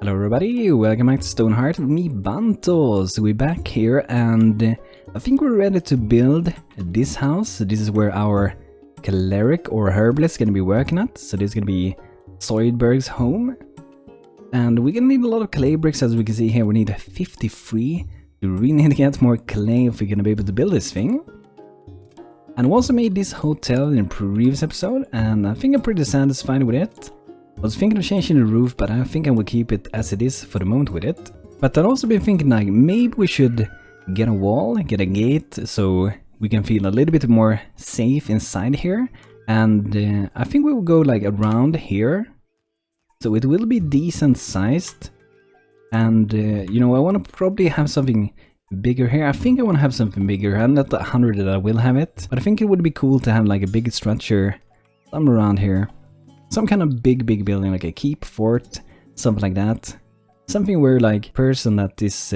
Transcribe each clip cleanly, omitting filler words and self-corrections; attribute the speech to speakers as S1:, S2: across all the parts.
S1: Hello everybody, welcome back to StoneHearth with me, Banto. So we're back here and I think we're ready to build this house. This is where our cleric or herbalist is going to be working at. So this is going to be Zoidberg's home. And we're going to need a lot of clay bricks, as we can see here. We need 53. We really need to get more clay if we're going to be able to build this thing. And we also made this hotel in a previous episode and I think I'm pretty satisfied with it. I was thinking of changing the roof, but I think I will keep it as it is for the moment with it. But I've also been thinking like maybe we should get a wall, get a gate, so we can feel a little bit more safe inside here. And I think we will go like around here, so it will be decent sized. And you know, I want to probably have something bigger here. I think I want to have something bigger. I'm not 100 that I will have it, but I think it would be cool to have like a big structure somewhere around here. Some kind of big building, like a keep, fort, something like that. Something where like person that is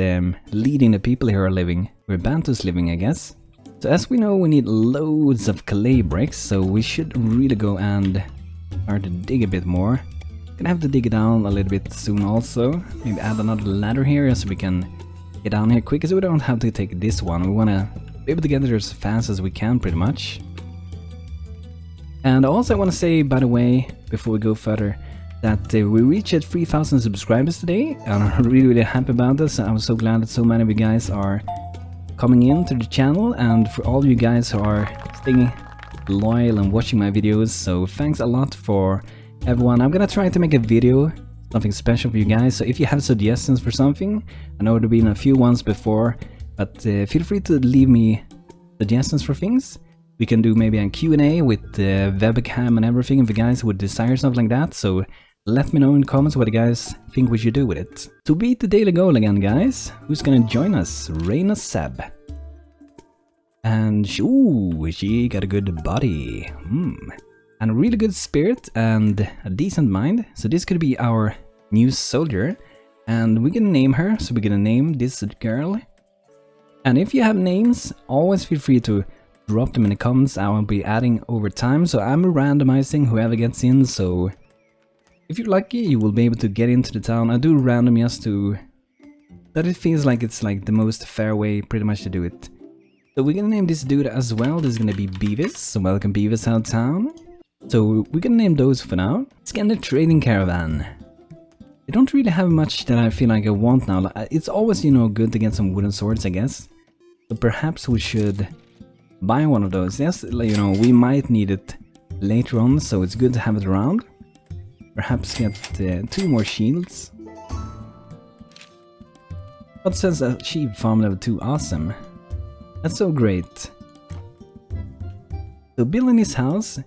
S1: leading the people here are living, where Banto's living, I guess. So as we know, we need loads of clay bricks, so we should really go and start to dig a bit more. Gonna have to dig it down a little bit soon also. Maybe add another ladder here so we can get down here quick, so we don't have to take this one. We wanna be able to get there as fast as we can, pretty much. And also I want to say, by the way, before we go further, that we reached 3,000 subscribers today, and I'm really happy about this. I'm so glad that so many of you guys are coming into the channel, and for all you guys who are staying loyal and watching my videos, so thanks a lot for everyone. I'm gonna try to make a video, something special for you guys, so if you have suggestions for something, I know there have been a few ones before, but feel free to leave me suggestions for things. We can do maybe a Q&A with webcam and everything if you guys would desire something like that, so let me know in the comments what you guys think we should do with it. To beat the daily goal again, guys, who's gonna join us? Reina Seb. And ooh, she got a good body. And a really good spirit and a decent mind, so this could be our new soldier. And we're gonna name her, so we're gonna name this girl. And if you have names, always feel free to drop them in the comments. I will be adding over time, so I'm randomizing whoever gets in, so if you're lucky you will be able to get into the town. I do random just to that it feels like it's like the most fair way pretty much to do it. So we're gonna name this dude as well. This is gonna be Beavis, so welcome Beavis out of town. So we're gonna name those for now. Let's get the trading caravan. I don't really have much that I feel like I want now. It's always, you know, good to get some wooden swords, I guess, so perhaps we should buy one of those. Yes, you know, we might need it later on, so it's good to have it around. Perhaps get 2 more shields. What says a sheep farm level 2? Awesome. That's so great. So building this house,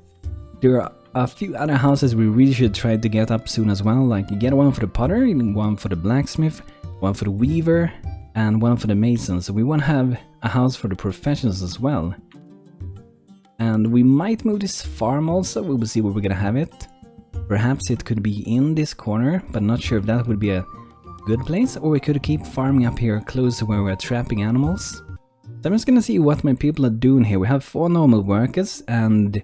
S1: there are a few other houses we really should try to get up soon as well. Like you get one for the potter, one for the blacksmith, one for the weaver, and one for the mason. So we want to have a house for the professionals as well. And we might move this farm also. We will see where we're gonna have it. Perhaps it could be in this corner, but not sure if that would be a good place, or we could keep farming up here close to where we're trapping animals. So I'm just gonna see what my people are doing here. We have 4 normal workers, and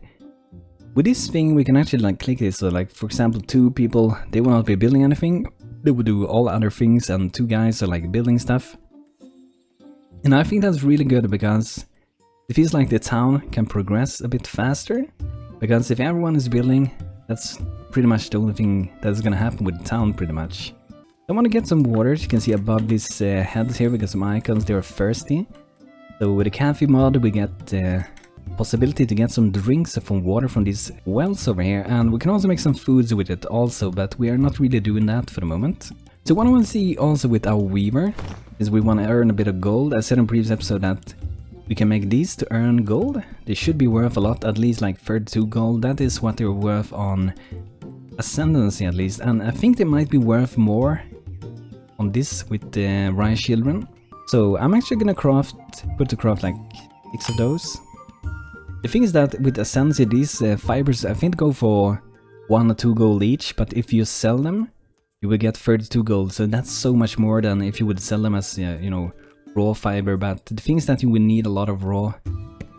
S1: with this thing we can actually like click this. So like for example, 2 people, they will not be building anything. They will do all other things, and 2 guys are like building stuff. And I think that's really good because it feels like the town can progress a bit faster. Because if everyone is building, that's pretty much the only thing that's gonna happen with the town pretty much. I want to get some water. You can see above these heads here, we got some icons, they are thirsty. So with the cafe mod we get possibility to get some drinks from water from these wells over here, and we can also make some foods with it also, but we are not really doing that for the moment. So what I want to see also with our weaver is we want to earn a bit of gold. I said in previous episode that we can make these to earn gold. They should be worth a lot, at least like 32 gold. That is what they're worth on Ascendancy at least, and I think they might be worth more on this with the rice children. So I'm actually gonna put to craft like 6 of those. The thing is that with Ascendancy, these fibers I think go for 1 or 2 gold each, but if you sell them you will get 32 gold, so that's so much more than if you would sell them as you know, raw fiber. But the thing is that you will need a lot of raw,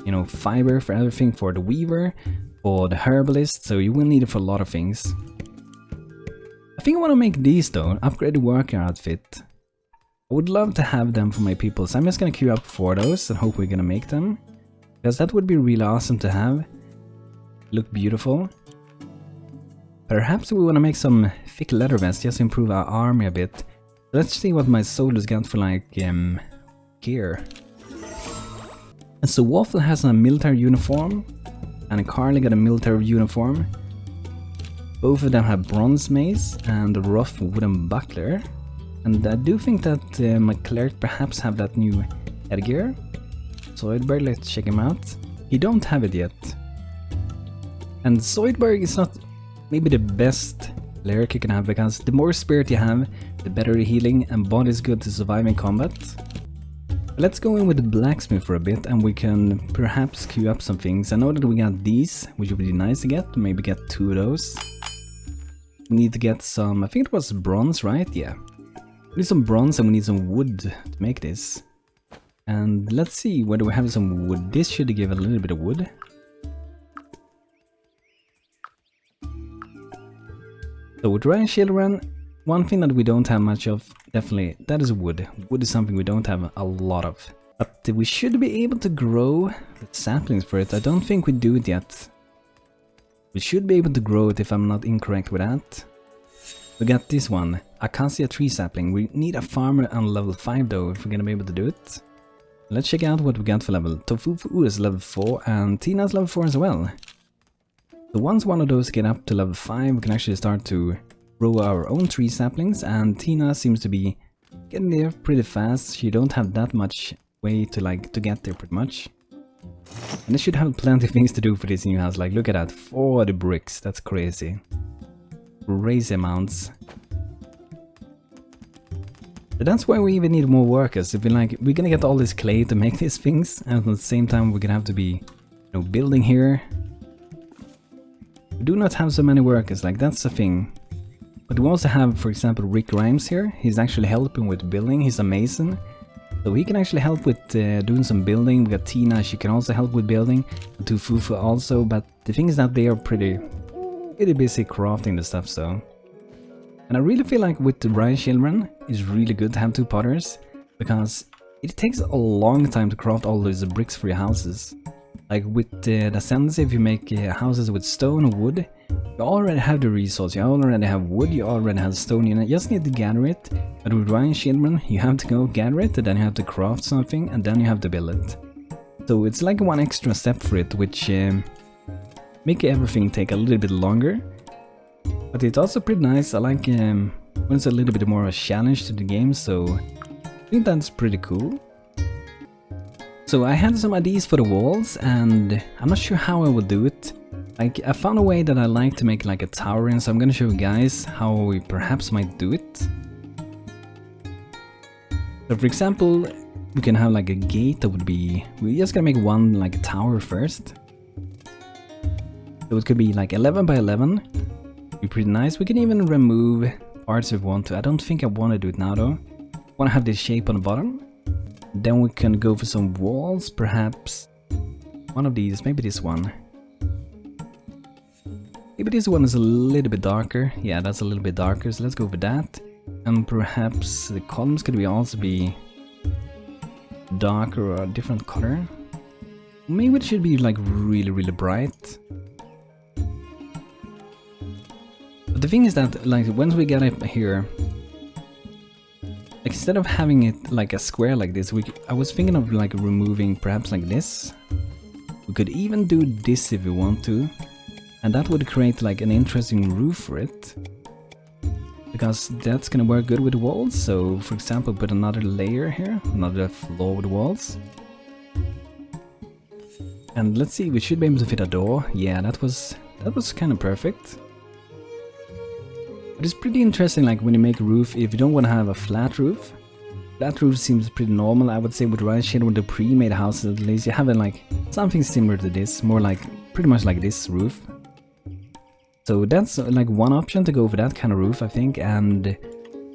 S1: you know, fiber for everything, for the weaver, for the herbalist, so you will need it for a lot of things. think I want to make these though, upgrade the worker outfit. I would love to have them for my people, so I'm just gonna queue up for those and hope we're gonna make them. Because that would be really awesome to have. Look beautiful. Perhaps we want to make some thick leather vests just to improve our army a bit. Let's see what my soldiers got for like gear. And so Waffle has a military uniform and Carly got a military uniform. Both of them have bronze mace and a rough wooden buckler. And I do think that my cleric perhaps have that new headgear. Zoidberg, let's check him out. He don't have it yet. And Zoidberg is not maybe the best cleric you can have, because the more spirit you have, the better the healing and body is good to survive in combat. Let's go in with the blacksmith for a bit and we can perhaps queue up some things. I know that we got these, which would be nice to get, maybe get 2 of those. We need to get some, I think it was bronze, right? Yeah. We need some bronze and we need some wood to make this. And let's see whether we have some wood. This should give a little bit of wood. So with Ryan Children, one thing that we don't have much of, definitely, that is wood. Wood is something we don't have a lot of. But we should be able to grow the saplings for it. I don't think we do it yet. We should be able to grow it if I'm not incorrect with that. We got this one, Acacia tree sapling. We need a farmer on level 5 though if we're gonna be able to do it. Let's check out what we got for level. Tofufu is level 4 and Tina's level 4 as well. So once one of those get up to level 5, we can actually start to grow our own tree saplings, and Tina seems to be getting there pretty fast. She don't have that much way to get there pretty much. And they should have plenty of things to do for this new house. Like look at that, 40 bricks, that's crazy. Crazy amounts. But that's why we even need more workers. If we're gonna get all this clay to make these things, and at the same time we're gonna have to be, building here. We do not have so many workers, that's the thing. But we also have, for example, Rick Grimes here. He's actually helping with building, he's a mason. So he can actually help with doing some building. We got Tina, she can also help with building. Tufufu also, but the thing is that they are pretty busy crafting the stuff, so. And I really feel like with the Ryan children, it's really good to have 2 potters. Because it takes a long time to craft all those bricks for your houses. Like with the Ascendancy, if you make houses with stone or wood, you already have the resource, you already have wood, you already have stone, you just need to gather it. But with Ryan Children, you have to go gather it, and then you have to craft something, and then you have to build it. So it's like one extra step for it, which make everything take a little bit longer. But it's also pretty nice. I like when it's a little bit more of a challenge to the game, so I think that's pretty cool. So I had some ideas for the walls, and I'm not sure how I will do it. I found a way that I like to make like a tower in, so I'm gonna show you guys how we perhaps might do it. So for example, we can have like a gate that would be, we're just gonna make one like tower first. So it could be like 11 by 11. Be pretty nice. We can even remove parts if we want to. I don't think I want to do it now though. I want to have this shape on the bottom. Then we can go for some walls, perhaps one of these, maybe this one. Maybe this one is a little bit darker. Yeah, that's a little bit darker, so let's go for that. And perhaps the columns could also be darker or a different color. Maybe it should be like really, really bright. But the thing is that like once we get up here, instead of having it like a square like this, I was thinking of like removing perhaps like this. We could even do this if we want to. And that would create like an interesting roof for it. Because that's gonna work good with the walls. So for example, put another layer here, another floor with walls. And let's see, we should be able to fit a door. Yeah, that was kind of perfect. But it's pretty interesting, like when you make a roof, if you don't want to have a flat roof seems pretty normal. I would say with Ryan Shader, with the pre-made houses at least, you have like something similar to this, more like pretty much like this roof. So that's like one option to go for that kind of roof, I think, and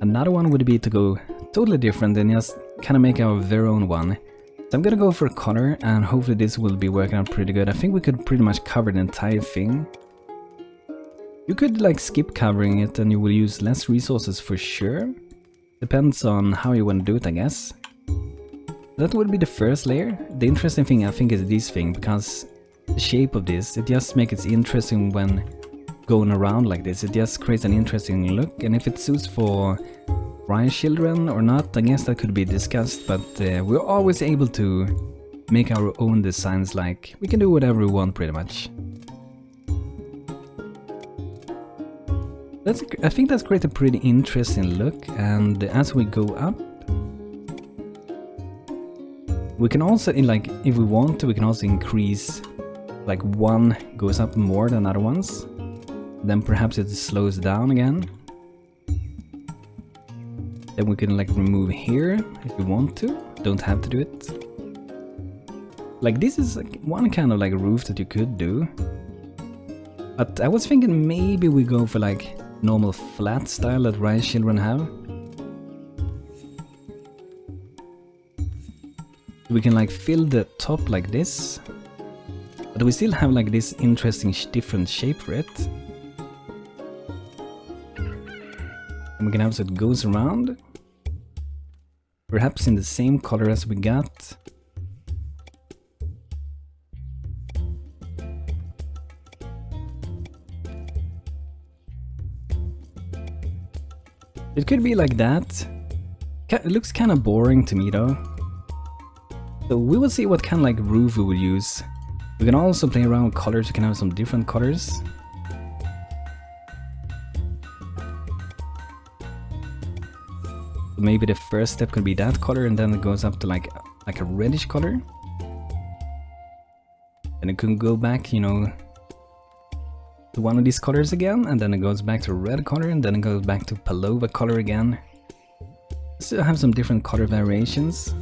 S1: another one would be to go totally different and just kind of make our very own one. So I'm gonna go for a color, and hopefully this will be working out pretty good. I think we could pretty much cover the entire thing. You could like skip covering it and you will use less resources for sure. Depends on how you want to do it, I guess. That would be the first layer. The interesting thing I think is this thing, because the shape of this, it just makes it interesting when going around like this. It just creates an interesting look, and if it suits for Ryan children or not, I guess that could be discussed, but we're always able to make our own designs. Like, we can do whatever we want pretty much. I think that's created a pretty interesting look, and as we go up, we can also, if we want to, we can also increase, like one goes up more than other ones, then perhaps it slows down again. Then we can like remove here if we want to, don't have to do it. Like this is like one kind of like roof that you could do. But I was thinking maybe we go for like normal flat style that Rice children have. We can like fill the top like this, but we still have like this interesting different shape for it. And we can have so it goes around, perhaps in the same color as we got. It could be like that. It looks kind of boring to me though. So we will see what kind of like roof we will use. We can also play around with colors. We can have some different colors. So maybe the first step could be that color, and then it goes up to like a reddish color. And it can go back, you know, to one of these colors again, and then it goes back to red color, and then it goes back to pallova color again. So I have some different color variations.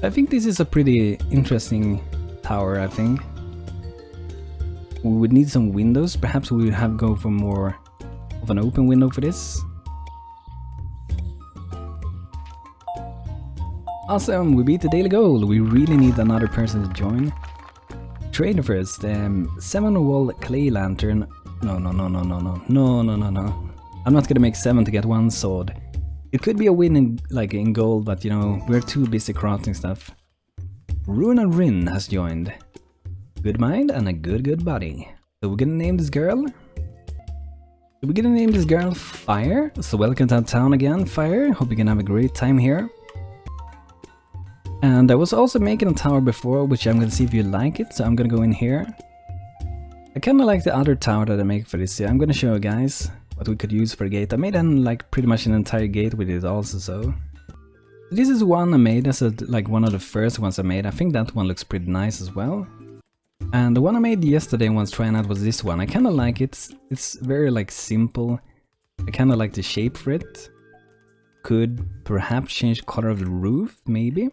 S1: I think this is a pretty interesting tower, I think. We would need some windows. Perhaps we would have go for more of an open window for this. Awesome, we beat the daily goal. We really need another person to join. Trade first. 7 wall clay lantern. No. I'm not gonna make 7 to get 1 sword. It could be a win in gold, but you know, we're too busy crafting stuff. Runa Rin has joined. Good mind and a good body. So we're gonna name this girl. We're gonna name this girl Fire. So welcome to our town again, Fire. Hope you can have a great time here. And I was also making a tower before, which I'm gonna see if you like it. So I'm gonna go in here. I kinda like the other tower that I make for this. Yeah, I'm gonna show you guys what we could use for a gate. I made like pretty much an entire gate with it also, so. This is one I made, that's like one of the first ones I made. I think that one looks pretty nice as well. And the one I made yesterday and was trying out was this one. I kinda like it. It's very like simple. I kinda like the shape for it. Could perhaps change the color of the roof, maybe.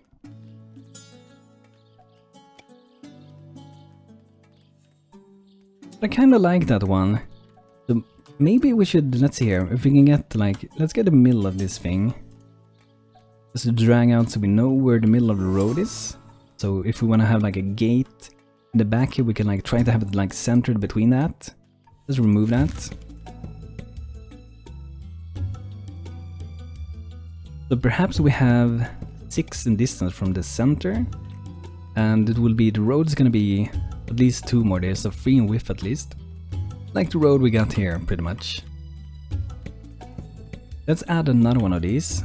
S1: I kinda like that one. So maybe we should, let's see here, if we can get like, let's get the middle of this thing. Just drag out so we know where the middle of the road is. So if we want to have like a gate in the back here, we can like try to have it like centered between that. Just remove that. So perhaps we have 6 in distance from the center. And it will be, the road is going to be at least 2 more there, so 3 in width at least. Like the road we got here, pretty much. Let's add another one of these.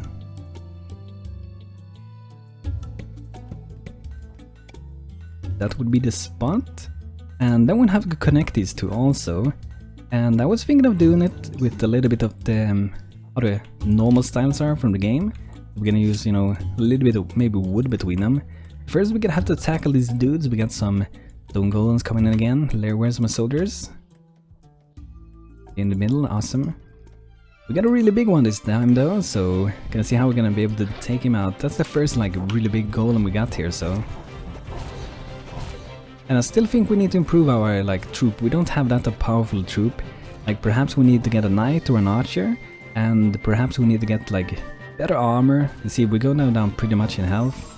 S1: That would be the spot. And then we'll have to connect these two also. And I was thinking of doing it with a little bit of the, how the normal styles are from the game. We're gonna use, you know, a little bit of maybe wood between them. First we're gonna have to tackle these dudes. We got some stone golems coming in again. Where's my soldiers? In the middle, awesome. We got a really big one this time though, so gonna see how we're gonna be able to take him out. That's the first like really big golem we got here, so. And I still think we need to improve our like troop. We don't have that a powerful troop. Like perhaps we need to get a knight or an archer. And perhaps we need to get like better armor. You see, we go now down pretty much in health.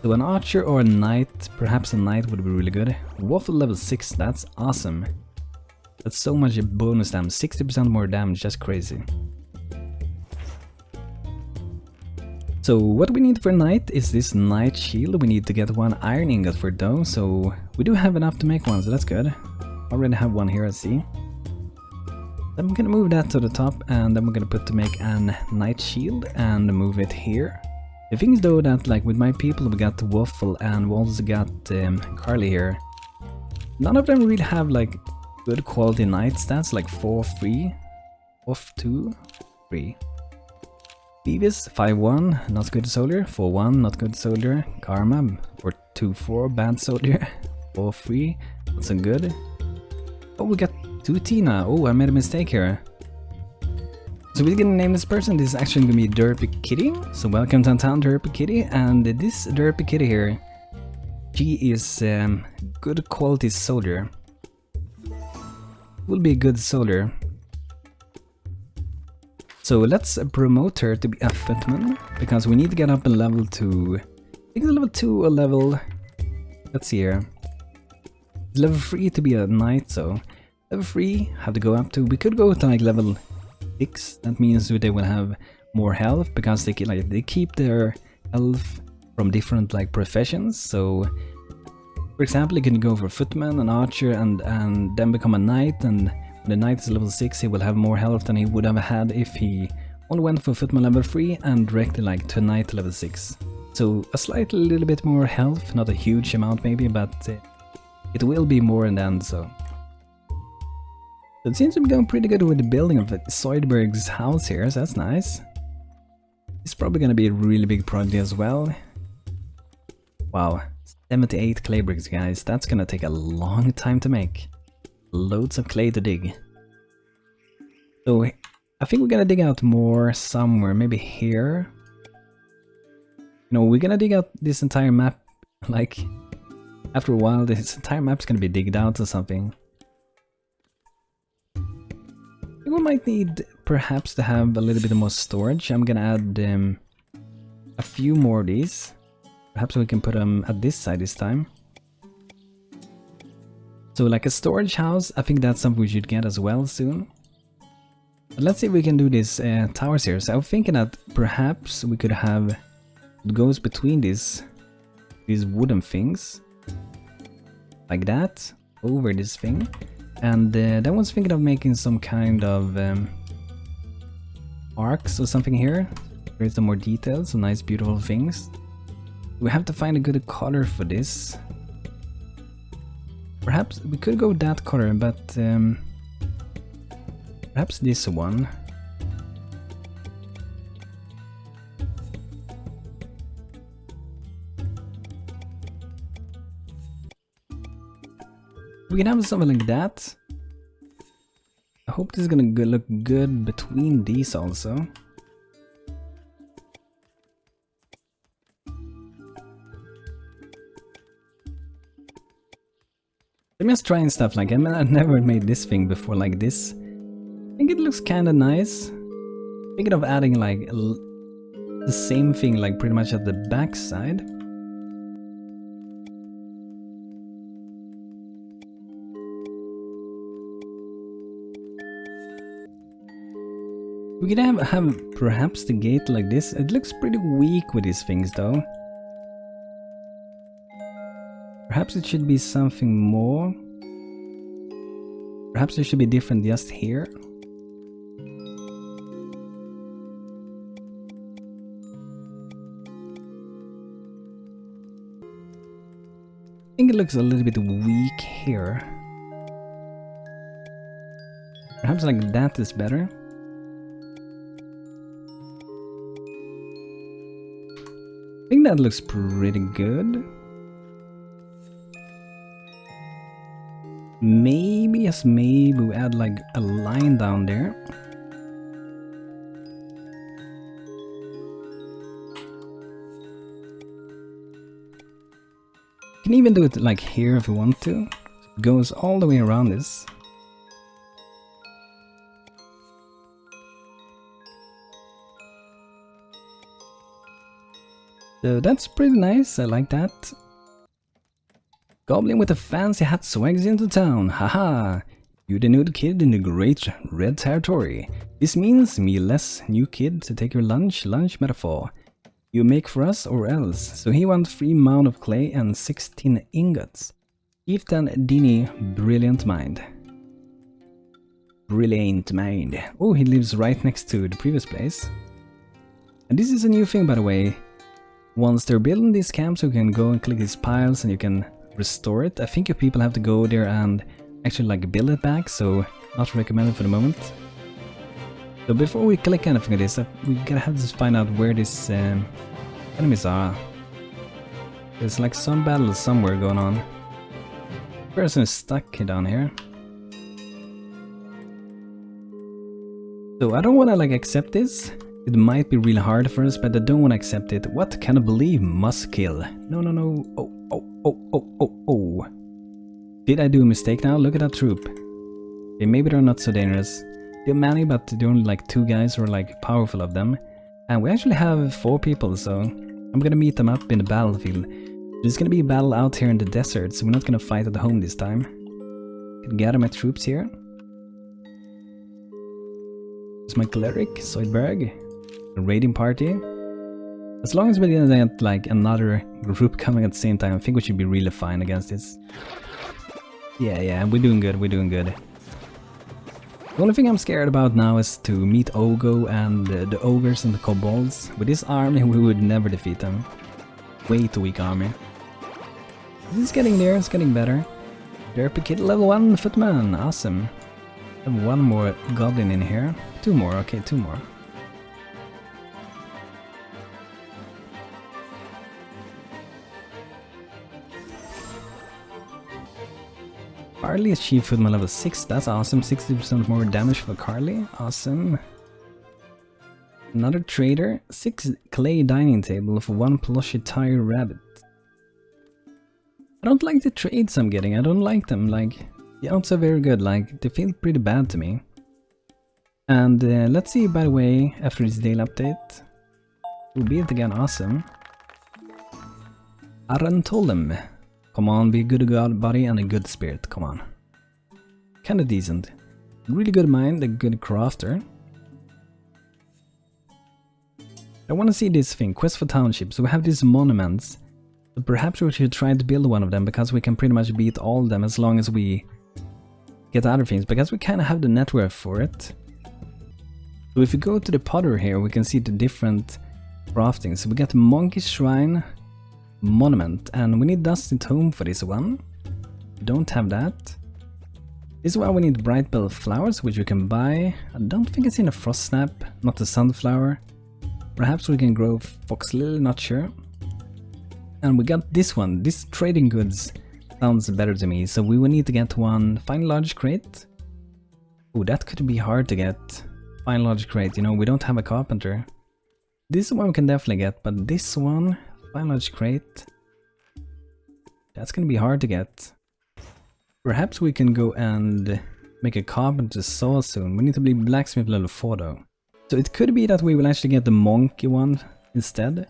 S1: So an archer or a knight, perhaps a knight would be really good. Waffle level 6, that's awesome. That's so much bonus damage, 60% more damage, that's crazy. So what we need for knight is this knight shield. We need to get 1 iron ingot for though, so we do have enough to make one, so that's good. Already have one here, I see. Then we're gonna move that to the top, and then we're gonna put to make an knight shield and move it here. The thing is though that like with my people we got Waffle and we also got Carly here. None of them really have like good quality knight stats, like 4-3, off 2, 3. Beavis 5-1, not good soldier, 4-1, not good soldier. Karma for 2-4, bad soldier, 4-3, not so good. Oh, we got 2 Tina. Oh, I made a mistake here. So we're gonna name this person. This is actually gonna be Derpy Kitty. So welcome to town, Derpy Kitty. And this Derpy Kitty here, she is good quality soldier. Will be a good soldier. So let's promote her to be a footman, because we need to get up a level to, I think it's level 2 or level, let's see here. It's level 3 to be a knight, so level 3 have to go up to, we could go to like level 6. That means they will have more health, because they keep their health from different like professions. So for example, you can go for a footman, an archer, and then become a knight, and when the knight is level 6 he will have more health than he would have had if he only went for footman level 3 and directly like to knight level 6. So a slightly little bit more health, not a huge amount maybe, but it will be more in the end. So it seems to be going pretty good with the building of Zoidberg's house here, so that's nice. It's probably gonna be a really big project as well. Wow, 78 clay bricks, guys, that's gonna take a long time to make. Loads of clay to dig. So I think we're gonna dig out more somewhere, maybe here. No, we're gonna dig out this entire map, like after a while this entire map's gonna be digged out or something. We might need perhaps to have a little bit more storage. I'm gonna add a few more of these. Perhaps we can put them at this side this time. So like a storage house, I think that's something we should get as well soon. But let's see if we can do these towers here. So I'm thinking that perhaps we could have it goes between these wooden things, like that, over this thing. And then I was thinking of making some kind of arcs or something here. Create some more details, some nice beautiful things. We have to find a good color for this. Perhaps we could go that color, but perhaps this one. We can have something like that. I hope this is gonna look good between these also. I'm just trying stuff like, I mean, I've never made this thing before like this. I think it looks kinda nice. Thinking of adding like the same thing like pretty much at the back side. We could have perhaps the gate like this. It looks pretty weak with these things though. Perhaps it should be something more. Perhaps it should be different just here. I think it looks a little bit weak here. Perhaps like that is better. I think that looks pretty good. Maybe, yes, maybe we add like a line down there. You can even do it like here if you want to. It goes all the way around this. So that's pretty nice, I like that. Goblin with a fancy hat swags into town, haha! You the new kid in the great red territory. This means me less new kid to take your lunch metaphor. You make for us or else. So he wants 3 mound of clay and 16 ingots. Chieftain Dini, brilliant mind. Brilliant mind. Oh, he lives right next to the previous place. And this is a new thing, by the way. Once they're building these camps, you can go and click these piles and you can restore it. I think you people have to go there and actually like build it back, so not recommended for the moment. So before we click anything of this, we gotta have to find out where these enemies are. There's like some battle somewhere going on. Person is stuck down here. So I don't wanna like accept this. It might be really hard for us, but I don't wanna accept it. What can I believe? Must kill. No, no, no. Oh. Did I do a mistake now? Look at that troop. Okay, maybe they're not so dangerous. They're many, but they're only like 2 guys who are like powerful of them. And we actually have 4 people, so I'm gonna meet them up in the battlefield. There's gonna be a battle out here in the desert, so we're not gonna fight at home this time. Can gather my troops here. There's my cleric, Zoidberg. A raiding party. As long as we didn't get like another group coming at the same time, I think we should be really fine against this. Yeah, we're doing good, The only thing I'm scared about now is to meet Ogo and the ogres and the kobolds. With this army, we would never defeat them. Way too weak army. This is getting there, it's getting better. Derpy Kid level 1 footman, awesome. I have 1 more goblin in here. 2 more, okay, 2 more. Carly achieved footman level 6, that's awesome. 60% more damage for Carly, awesome. Another trader, 6 clay dining table for 1 plushy tire rabbit. I don't like the trades I'm getting, I don't like them, like, they aren't so very good, like, they feel pretty bad to me. And let's see, by the way, after this daily update, we'll be it again, awesome. Aran told them. Come on, be a good god body and a good spirit, come on. Kinda decent. Really good mind, a good crafter. I wanna see this thing, quest for townships. So we have these monuments. But perhaps we should try to build one of them, because we can pretty much beat all of them as long as we get other things, because we kinda have the network for it. So if we go to the potter here, we can see the different craftings. So we got Monkey Shrine, Monument, and we need Dusty Tome for this one. We don't have that. This one we need Bright Bell Flowers, which we can buy. I don't think it's in a Frost Snap, not the Sunflower. Perhaps we can grow Fox Lily, not sure. And we got this one, this trading goods sounds better to me, so we will need to get 1 Fine Large Crate. Oh, that could be hard to get. Fine Large Crate, you know, we don't have a carpenter. This one we can definitely get, but this one, Fine Large Crate, that's gonna be hard to get. Perhaps we can go and make a carpenter saw soon. We need to be blacksmith level 4 though. So it could be that we will actually get the monkey one instead.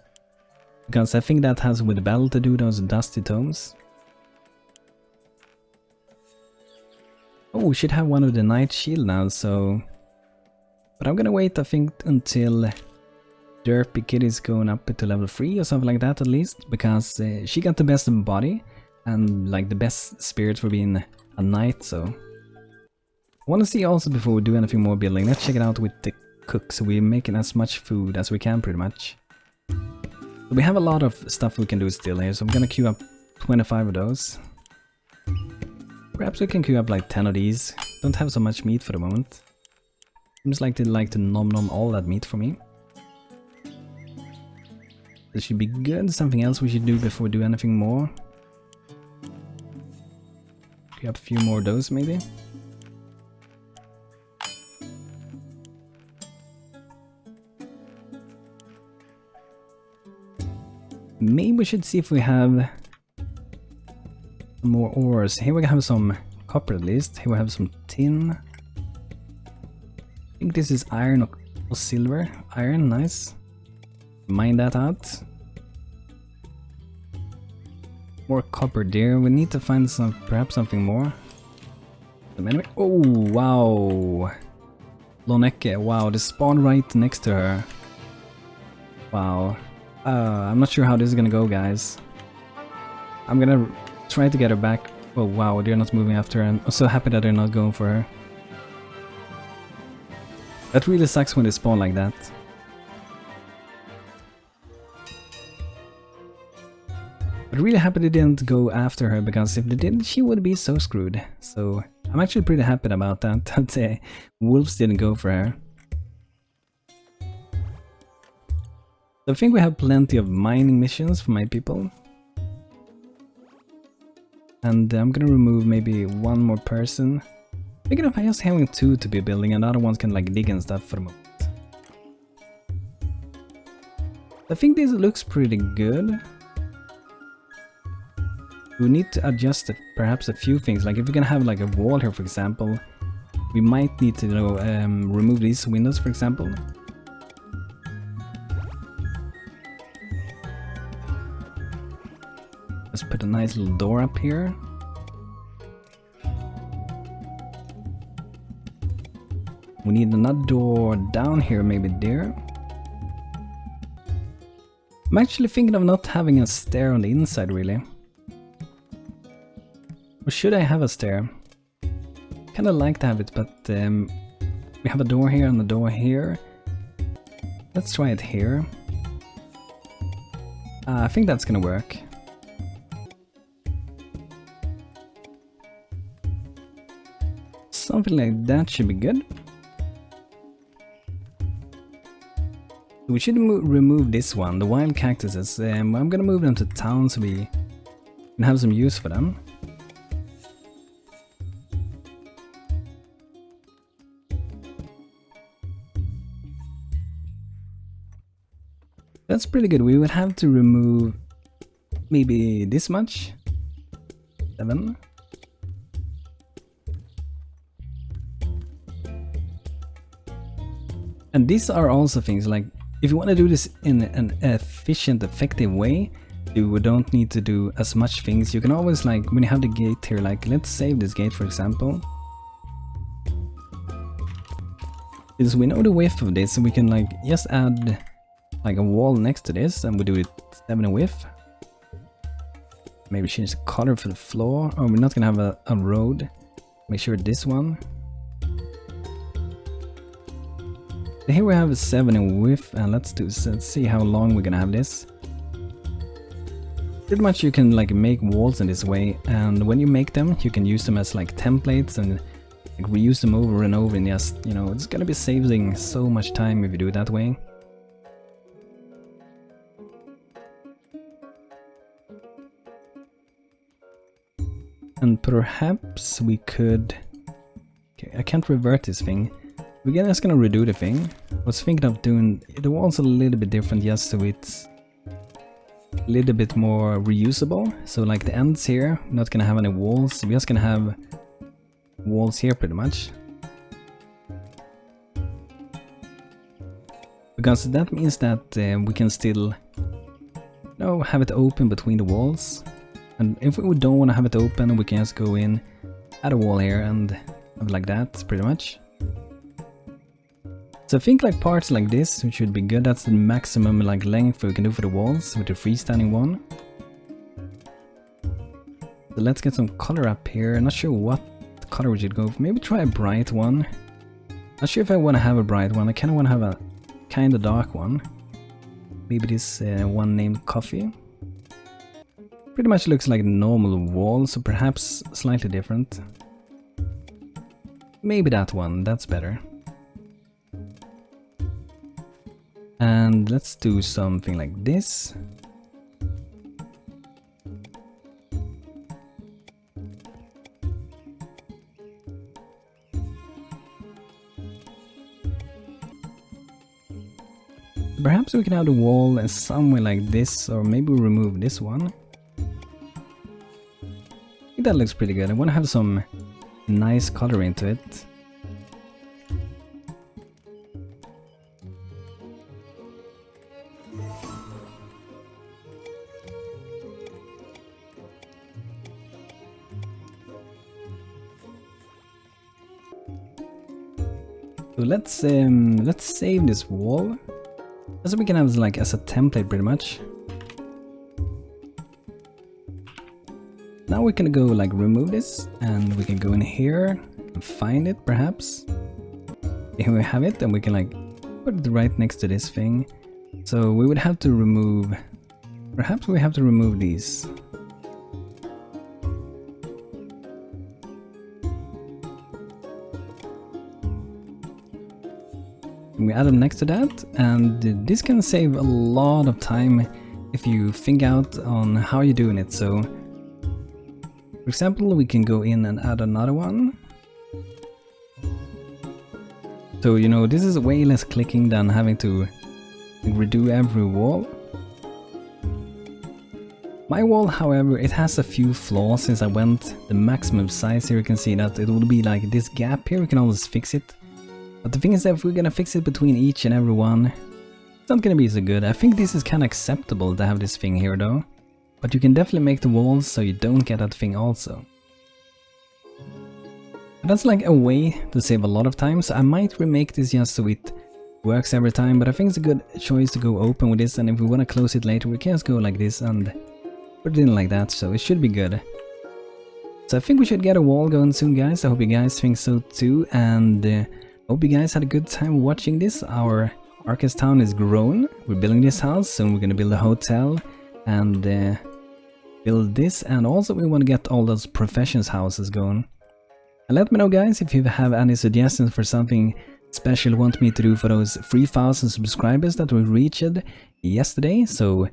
S1: Because I think that has with the battle to do, those dusty tomes. Oh, we should have one of the Knight Shield now, so... But I'm gonna wait, I think, until Derpy Kid is going up to level 3 or something like that at least. Because she got the best body and like the best spirit for being a knight, so... I wanna see also before we do anything more building, let's check it out with the cook, so we're making as much food as we can pretty much. So we have a lot of stuff we can do still here, so I'm gonna queue up 25 of those. Perhaps we can queue up like 10 of these. Don't have so much meat for the moment. Seems like they'd like to nom all that meat for me. This should be good. Something else we should do before we do anything more. Queue up a few more of those maybe. Maybe we should see if we have more ores. Here we have some copper at least. Here we have some tin. I think this is iron or silver. Iron, nice. Mine that out. More copper there. We need to find some, perhaps something more. Anyway, oh wow, Loneke, wow, they spawned right next to her. Wow, I'm not sure how this is gonna go, guys. I'm gonna try to get her back. Oh wow, they're not moving after her. I'm so happy that they're not going for her. That really sucks when they spawn like that. But really happy they didn't go after her, because if they did, she would be so screwed. So I'm actually pretty happy about that, that wolves didn't go for her. So I think we have plenty of mining missions for my people. And I'm gonna remove maybe one more person. Thinking of just having 2 to be building, and the other ones can like dig and stuff for the moment. I think this looks pretty good. We need to adjust perhaps a few things, like if we're gonna have like a wall here, for example, we might need to, you know, remove these windows, for example. Let's put a nice little door up here. We need another door down here, maybe there. I'm actually thinking of not having a stair on the inside, really. Or should I have a stair? Kinda like to have it, but we have a door here and a door here. Let's try it here. I think that's gonna work. Something like that should be good. We should remove this one, the wild cactuses. I'm gonna move them to town so we can have some use for them. That's pretty good. We would have to remove maybe this much. 7. And these are also things like, if you want to do this in an efficient, effective way, you don't need to do as much things. You can always, like, when you have the gate here, like, let's save this gate, for example. Because we know the width of this, so we can, like, just add, like, a wall next to this, and we do it 7 width. Maybe change the color for the floor. Oh, we're not gonna have a road. Make sure this one. Here we have a 7 in width, and let's see how long we're gonna have this. Pretty much you can like make walls in this way, and when you make them, you can use them as like templates and like reuse them over and over, and just, you know, it's gonna be saving so much time if you do it that way. And perhaps we could... Okay, I can't revert this thing. We're just gonna redo the thing. I was thinking of doing the walls a little bit different, just so it's a little bit more reusable. So like the ends here, we're not gonna have any walls. We're just gonna have walls here pretty much. Because that means that we can still, you know, have it open between the walls. And if we don't want to have it open, we can just go in, add a wall here and have it like that, pretty much. So I think like parts like this should be good. That's the maximum like length we can do for the walls with the freestanding one. So let's get some color up here. I'm not sure what color we should go for. Maybe try a bright one. Not sure if I want to have a bright one. I kind of want to have a kind of dark one. Maybe this one named Coffee. Pretty much looks like a normal wall, so perhaps slightly different. Maybe that one, that's better. And let's do something like this. Perhaps we can have the wall somewhere like this, or maybe we remove this one. I think that looks pretty good. I want to have some nice color into it. So let's save this wall. So we can have it like as a template pretty much. Now we can go like remove this, and we can go in here and find it perhaps. Here we have it, and we can like put it right next to this thing. So we would have to remove, perhaps we have to remove these. And we add them next to that, and this can save a lot of time if you think out on how you're doing it. So for example, we can go in and add another one. So you know, this is way less clicking than having to redo every wall. My wall, however, it has a few flaws. Since I went the maximum size here, you can see that it will be like this gap here. We can always fix it. But the thing is that if we're gonna fix it between each and every one, it's not gonna be so good. I think this is kind of acceptable to have this thing here though. But you can definitely make the walls so you don't get that thing also. But that's like a way to save a lot of time. So I might remake this just so it works every time. But I think it's a good choice to go open with this. And if we want to close it later, we can just go like this and put it in like that. So it should be good. So I think we should get a wall going soon, guys. I hope you guys think so too. And hope you guys had a good time watching this. Our Arkas town is grown. We're building this house. Soon we're going to build a hotel and build this. And also we want to get all those professions houses going. And let me know, guys, if you have any suggestions for something special you want me to do for those 3,000 subscribers that we reached yesterday. So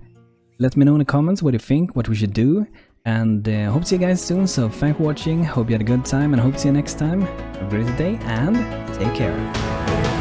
S1: let me know in the comments what you think, what we should do. And hope to see you guys soon. So thanks for watching. Hope you had a good time and hope to see you next time. Have a great day and take care.